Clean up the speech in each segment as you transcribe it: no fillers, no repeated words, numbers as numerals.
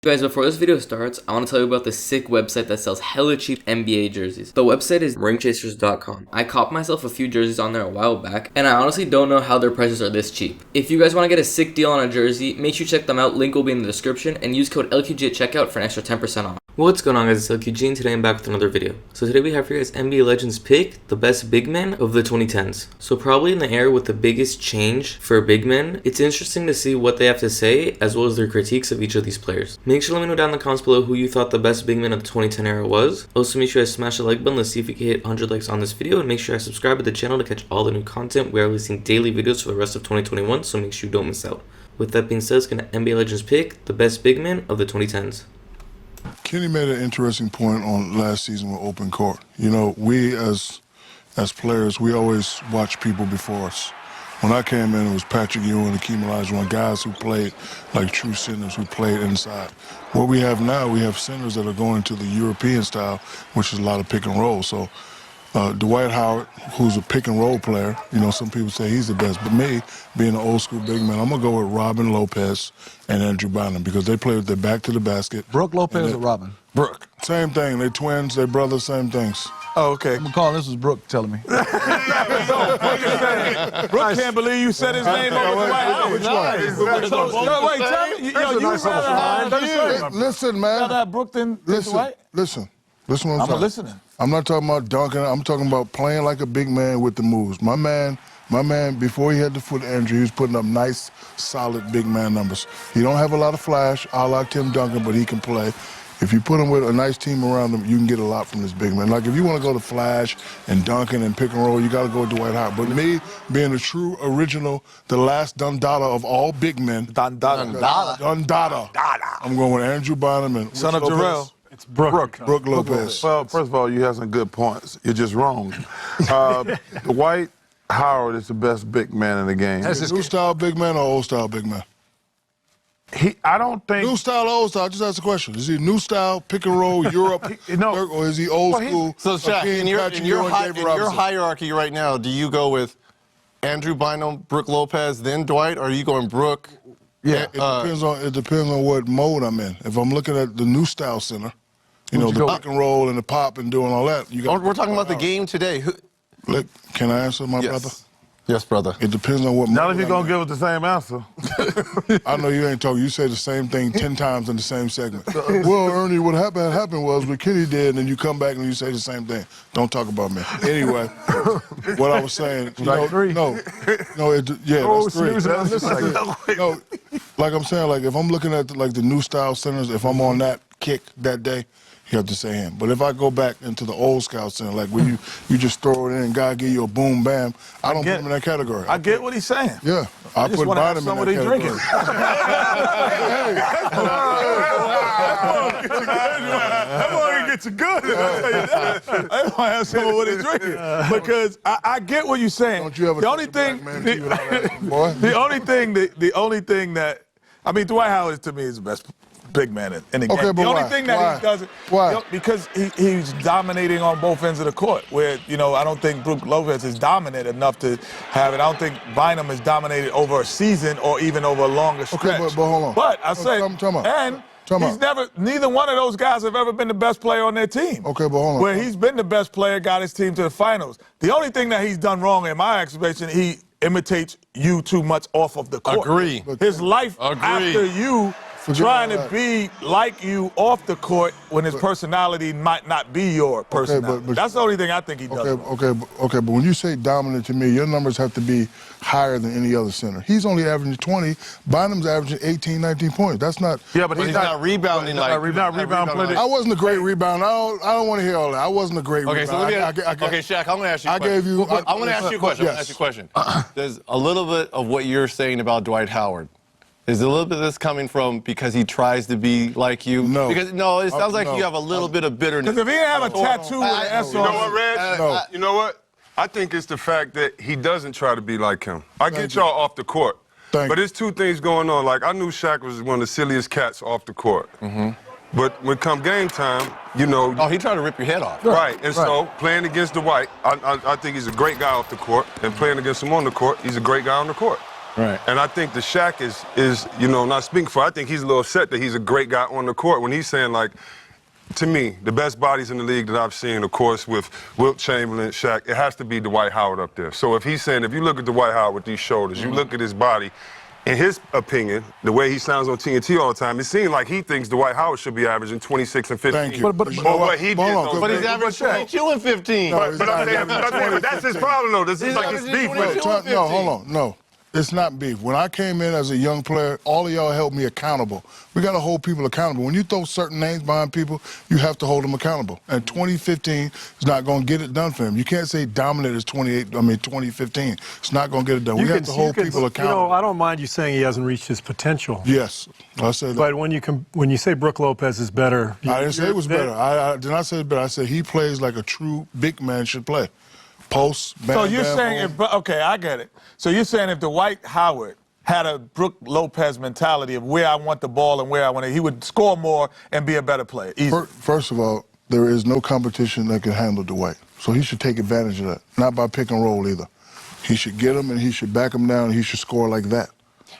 Guys, before this video starts, I want to tell you about this sick website that sells hella cheap NBA jerseys. The website is ringchasers.com. I copped myself a few jerseys on there a while back, and I honestly don't know how their prices are this cheap. If you guys want to get a sick deal on a jersey, make sure you check them out. Link will be in the description, and use code LQG at checkout for an extra 10% off. What's going on, guys? It's LQG, and today I'm back with another video. So today we have for you guys NBA Legends pick the best big men of the 2010s. So probably in the era with the biggest change for big men, it's interesting to see what they have to say as well as their critiques of each of these players. Make sure to let me know down in the comments below who you thought the best big man of the 2010 era was. Also make sure to smash the like button. Let's see if we can hit 100 likes on this video, and make sure I subscribe to the channel to catch all the new content. We are releasing daily videos for the rest of 2021, so make sure you don't miss out. With that being said, it's gonna NBA Legends pick the best big man of the 2010s. Kenny made an interesting point on last season with open court. You know, we as players, we always watch people before us. When I came in, it was Patrick Ewing and Akeem Olajuwon, guys who played like true centers, who played inside. What we have now, we have centers that are going to the European style, which is a lot of pick and roll. So Dwight Howard, who's a pick and roll player, you know, some people say he's the best. But me, being an old school big man, I'm going to go with Robin Lopez and Andrew Bynum because they play with their back to the basket. Brooke Lopez or Robin? Brooke. Same thing. They twins, they brothers, same things. Oh, okay. I'm calling this was Brooke telling me. Brooke can't believe you said his name over Dwight Howard. Which one? Wait, tell me. You Listen, man. rather have Brooke than Dwight? Listen what I'm I'm saying. listening. I'm not talking about dunking. I'm talking about playing like a big man with the moves. My man, before he had the foot injury, he was putting up nice, solid big man numbers. He don't have a lot of flash, a la Tim Duncan, but he can play. If you put him with a nice team around him, you can get a lot from this big man. Like, if you want to go to flash and dunking and pick and roll, you got to go with Dwight Howard. But me, being a true original, the last Dundada of all big men. Dundada. I'm going with Andrew Bynum and Son of Jarrell. It's Brooke. Brooke Lopez. Well, first of all, you have some good points. You're just wrong. Dwight Howard is the best big man in the game. New style big man or old style big man? I don't think... New style or old style? Just ask the question. Is he new style, pick and roll, Europe, or is he old school? So, Shaq, in your hierarchy right now, do you go with Andrew Bynum, Brooke Lopez, then Dwight, or are you going Brooke? Yeah, it depends on what mode I'm in. If I'm looking at the new style center, you know, the pick and roll and the pop and doing all that. We're talking about the game today. Look, can I answer, my brother? Yes, brother. It depends on what mode. Not if you're going to give us the same answer. I know you ain't talking. You say the same thing 10 times in the same segment. Well, Ernie, what happened was what Kenny did, and then you come back and you say the same thing. Don't talk about me. Anyway, what I was saying, that's three. No, like I'm saying, like if I'm looking at the new style centers, if I'm on that kick that day, you have to say him. But if I go back into the old scout center, like where you just throw it in and God give you a boom bam, I don't put him in that category. I get what he's saying. Yeah, I put Bynum in that category. That boy gets you good. I'll tell you that. I want to have some of what he's drinking. Because I get what you're saying. Don't you ever the only thing that, I mean, Dwight Howard to me is the best big man in the game. But the only thing that he doesn't, because he's dominating on both ends of the court. Where I don't think Brooke Lopez is dominant enough to have it. I don't think Bynum is dominated over a season or even over a longer stretch. Okay, but hold on. But I say, neither one of those guys have ever been the best player on their team. Okay, but hold on. Where he's been the best player, got his team to the finals. The only thing that he's done wrong, in my observation, he imitates you too much off of the court. Agree. His life after you. Trying to be like you off the court when his personality might not be your personality. But that's the only thing I think he does. Okay, but when you say dominant to me, your numbers have to be higher than any other center. He's only averaging 20. Bynum's averaging 18, 19 points. That's not... Yeah, but he's not rebounding like... I wasn't a great rebounder. I don't want to hear all that. I wasn't a great rebounder. So let me Shaq, I'm going to ask you a question. I'm going to ask you a question. I'm going to ask you a question. There's a little bit of what you're saying about Dwight Howard. Is a little bit of this coming from because he tries to be like you? No. Because it sounds like you have a little bit of bitterness. Because if he didn't have a tattoo with an S on... You know what, Reg? You know what? I think it's the fact that he doesn't try to be like him. I get y'all off the court. But there's two things going on. Like, I knew Shaq was one of the silliest cats off the court. But when come game time, you know... Oh, he tried to rip your head off. Right. And so, playing against Dwight, I think he's a great guy off the court. And playing against him on the court, he's a great guy on the court. Right. And I think the Shaq is not speaking for. I think he's a little upset that he's a great guy on the court when he's saying, like, to me, the best bodies in the league that I've seen, of course, with Wilt Chamberlain, Shaq, it has to be Dwight Howard up there. So if he's saying, if you look at Dwight Howard with these shoulders, you look at his body, in his opinion, the way he sounds on TNT all the time, it seems like he thinks Dwight Howard should be averaging 26 and 15. Thank you. But what he did, But he's averaging 22 and 15. But that's his problem, though. This is like his beef with it. No, hold on. No. It's not beef. When I came in as a young player, all of y'all held me accountable. We got to hold people accountable. When you throw certain names behind people, you have to hold them accountable. And 2015 is not going to get it done for him. You can't say dominant is 2015. It's not going to get it done. We have to hold people accountable. You know, I don't mind you saying he hasn't reached his potential. Yes, I said that. But when you say Brook Lopez is better, I didn't say it was better. I did not say it better. I said he plays like a true big man should play. Post, bam, So you're bam, saying, okay, I get it. So you're saying if Dwight Howard had a Brook Lopez mentality of where I want the ball and where I want it, he would score more and be a better player. First of all, there is no competition that can handle Dwight. So he should take advantage of that, not by pick and roll either. He should get him and he should back him down and he should score like that.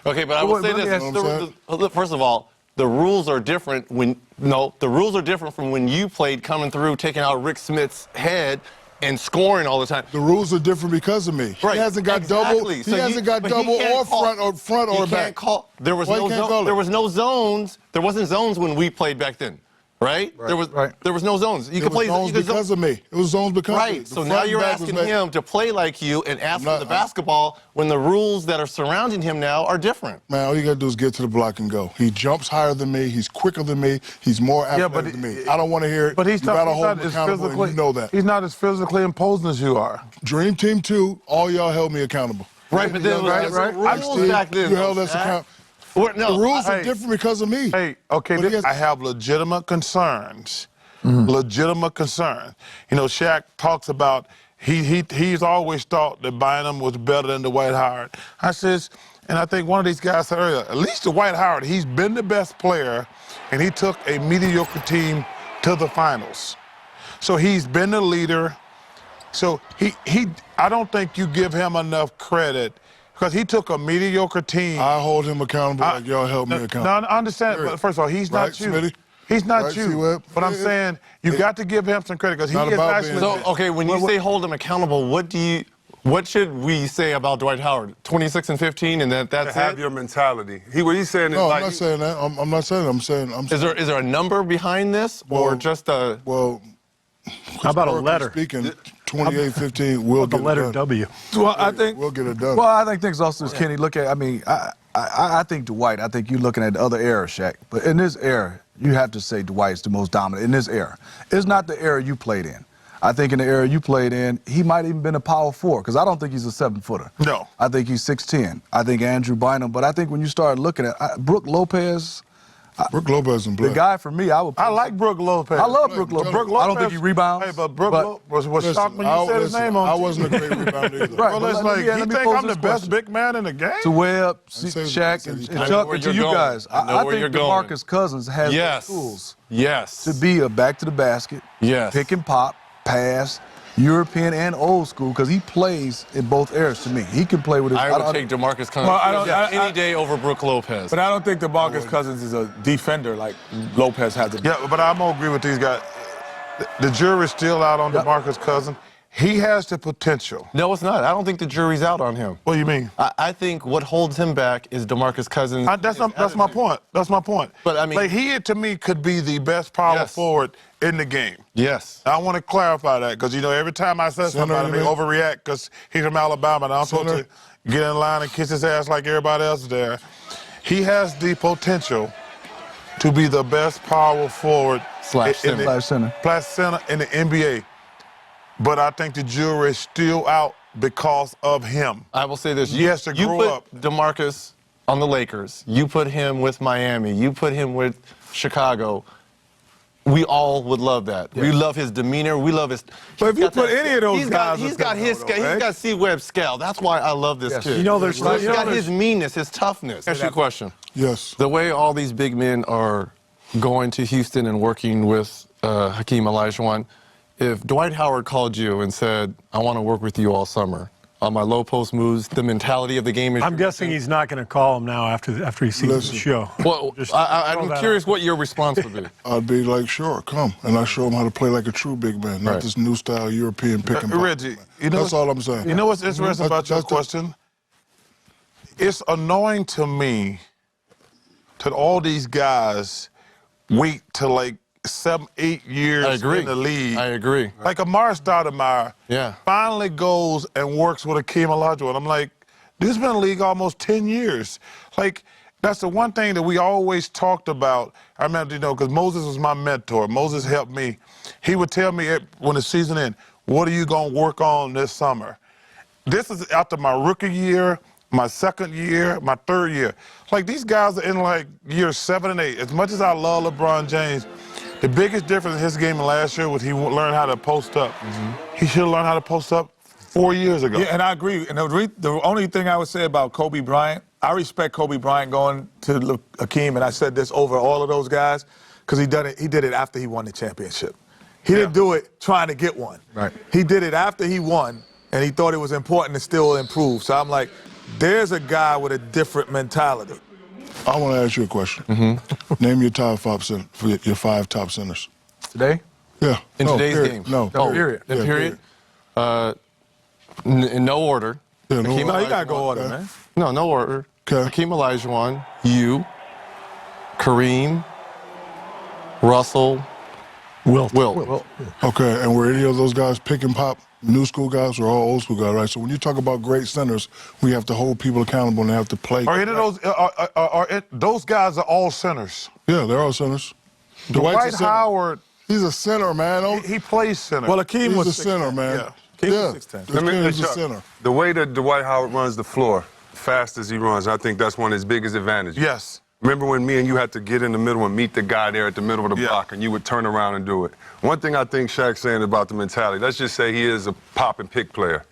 Okay, but I will say this. First of all, the rules are different the rules are different from when you played coming through, taking out Rick Smith's head and scoring all the time. The rules are different because of me. Right. He hasn't got double. He hasn't got double or front or back. There was no zones. There wasn't zones when we played back then. Right? There was no zones. You could play zones because of me. It was zones because of me. Right. So now you're asking him to play like you and ask for the basketball when the rules that are surrounding him now are different. Man, all you got to do is get to the block and go. He jumps higher than me. He's quicker than me. He's more athletic than me. I don't want to hear it. But he's got to hold not him as accountable, and you know that. He's not as physically imposing as you are. Dream Team 2, all y'all held me accountable. Right, but then rules back then. You held us accountable. No, the rules are different because of me. Hey, okay, I have legitimate concerns. Legitimate concerns. You know, Shaq talks about he's always thought that Bynum was better than Dwight Howard. I says, and I think one of these guys said earlier, at least Dwight Howard, he's been the best player, and he took a mediocre team to the finals. So he's been the leader. So I don't think you give him enough credit. Because he took a mediocre team. I hold him accountable like y'all held me accountable. No, I understand. But first of all, he's not you. Smitty? He's not you. But I'm saying you got to give him some credit because he is actually. So, okay, when you say hold him accountable, what should we say about Dwight Howard? 26 and 15, and that's it? Have your mentality. What he's saying is no, like. I'm not saying that. I'm not saying that. I'm saying. Is there a number behind this, or just a? Well, how about a letter? Speaking. 28-15, we'll get the letter it done. W. Well, I think we'll get it done. Well, I think things also is Kenny. Look at, I think Dwight. I think you're looking at the other era, Shaq. But in this era, you have to say Dwight's the most dominant in this era. It's not the era you played in. I think in the era you played in, he might even been a power forward because I don't think he's a 7-footer. No. I think he's 6'10". I think Andrew Bynum. But I think when you start looking at Brook Lopez. Brook Lopez and the guy for me, I like Brook Lopez. I love Brook Lopez. I don't think he rebounds. Hey, but Brook Lopez was shocked when you said his name on TV. I wasn't a great rebounder either. Right, well, it's like, you think I'm the best big man in the game? To Webb, Shaq, and Chuck, and to you guys. I think DeMarcus Cousins has the tools to be a back to the basket, pick and pop, pass, European and old school, because he plays in both eras to me. He can play with his... I would take DeMarcus Cousins any day over Brook Lopez. But I don't think DeMarcus Cousins is a defender like Lopez has to be. Yeah, but I'm going to agree with these guys. The jury's still out on DeMarcus Cousins. He has the potential. No, it's not. I don't think the jury's out on him. What do you mean? I think what holds him back is DeMarcus Cousins. That's my point. That's my point. But I mean, like, he, to me, could be the best power forward in the game. Yes. I want to clarify that because, you know, every time I say somebody, they overreact because he's from Alabama and I'm supposed to get in line and kiss his ass like everybody else there. He has the potential to be the best power forward slash center in the NBA. But I think the jury is still out because of him. I will say this. He has to grow up. You put DeMarcus on the Lakers. You put him with Miami. You put him with Chicago. We all would love that. Yeah. We love his demeanor. We love his... But if you put any of those guys... He's got C-Webb scale. That's why I love this kid. You know, he's got his meanness, his toughness. Ask you a question. Yes. The way all these big men are going to Houston and working with Hakeem Olajuwon, if Dwight Howard called you and said, I want to work with you all summer, my low post moves, the mentality of the game. I'm guessing he's not going to call him now after he sees the show. Well, I'm curious what your response would be. I'd be like, sure, come. And I show him how to play like a true big man, not this new style European pick and pop. Reggie, you know that's all I'm saying. You know what's interesting about your question? It's annoying to me that all these guys wait till like 7, 8 years in the league. I agree. Like Amari Stoudemire finally goes and works with Akeem Olajuwon. I'm like, this has been in the league almost 10 years. Like, that's the one thing that we always talked about. I remember, you know, because Moses was my mentor. Moses helped me. He would tell me when the season ended, what are you going to work on this summer? This is after my rookie year, my second year, my third year. Like, these guys are in, like, years 7 and 8. As much as I love LeBron James, the biggest difference in his game last year was he learned how to post up. He should have learned how to post up 4 years ago. Yeah, and I agree. And the only thing I would say about Kobe Bryant, I respect Kobe Bryant going to Akeem, and I said this over all of those guys, because he did it after he won the championship. He didn't do it trying to get one. Right. He did it after he won, and he thought it was important to still improve. So I'm like, there's a guy with a different mentality. I want to ask you a question. Name your top 5 your 5 top centers. Today? Yeah. In today's period. game? No. Period. In period? In no order. Yeah, No, you got to go order, man. No order. Okay. Hakeem Olajuwon, you, Kareem, Russell, Wilt. Okay, and were any of those guys pick and pop, new school guys, or all old school guys, right? So when you talk about great centers, we have to hold people accountable and they have to play. Are any of those, those guys are all centers? Yeah, they're all centers. Dwight Howard. He's a center, man. He plays center. Well, Akeem was a center, man. Yeah. He's 6'10". He's a center. The way that Dwight Howard runs the floor, fast as he runs, I think that's one of his biggest advantages. Yes. Remember when me and you had to get in the middle and meet the guy there at the middle of the block, and you would turn around and do it? One thing I think Shaq's saying about the mentality, let's just say he is a pop and pick player.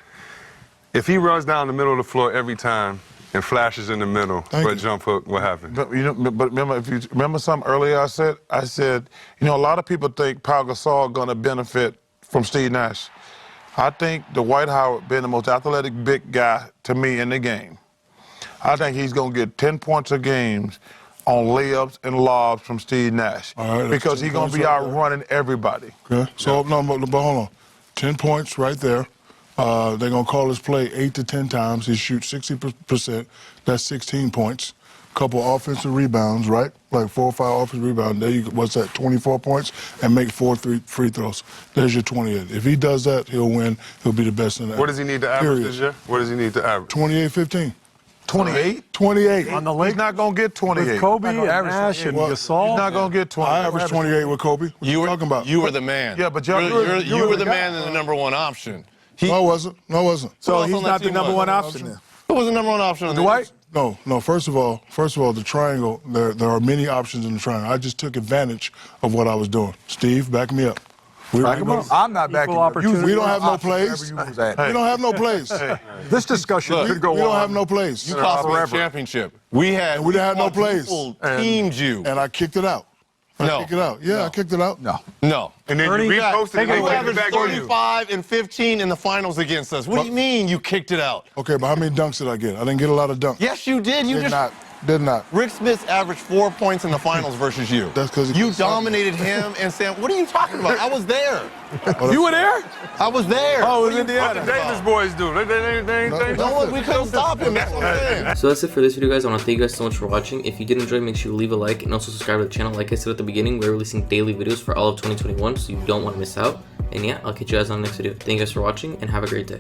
If he runs down the middle of the floor every time and flashes in the middle for a jump hook, what happens? But remember, if you remember something earlier I said, you know, a lot of people think Pau Gasol going to benefit from Steve Nash. I think Dwight Howard being the most athletic big guy to me in the game, I think he's going to get 10 points a game on layups and lobs from Steve Nash, because he's going to be out running everybody. Okay. So, no, but hold on. 10 points right there. They're going to call his play 8 to 10 times. He shoots 60%. That's 16 points. Couple offensive rebounds, right? Like 4 or 5 offensive rebounds. There you go. What's that? 24 points, and make 4 free throws. There's your 28. If he does that, he'll win. He'll be the best in that. What does he need to average this year? What does he need to average? 28-15. 28? 28. On the lake? He's not going to get 28. With Kobe and Nash and Gasol? He's not going to get 28. I averaged 28 with Kobe. What you talking about? You were the man. Yeah, but you were the man and the number one option. No, I wasn't. No, I wasn't. So he's not the number one option then? Who was the number one option? Dwight? No. First of all, the triangle. There are many options in the triangle. I just took advantage of what I was doing. Steve, back me up. I'm not backing you up. We don't have no plays. We don't have no plays. This discussion could go on. We don't have no plays. You cost me a championship. We didn't have no plays. Teamed you. And I kicked it out. I kicked it out. Yeah, I kicked it out. No. And then you reposted it. You averaged 35 and 15 in the finals against us. What do you mean you kicked it out? Okay, but how many dunks did I get? I didn't get a lot of dunks. Yes, you did. Did not. Rick Smith averaged 4 points in the finals versus you. That's because you dominated him and Sam. What are you talking about? I was there. You were there? I was there. Oh, it was Indiana. What the Davis boys do? We couldn't stop him. That's what I'm saying. So that's it for this video, guys. I want to thank you guys so much for watching. If you did enjoy, make sure you leave a like and also subscribe to the channel. Like I said at the beginning, we're releasing daily videos for all of 2021, so you don't want to miss out. And yeah, I'll catch you guys on the next video. Thank you guys for watching and have a great day.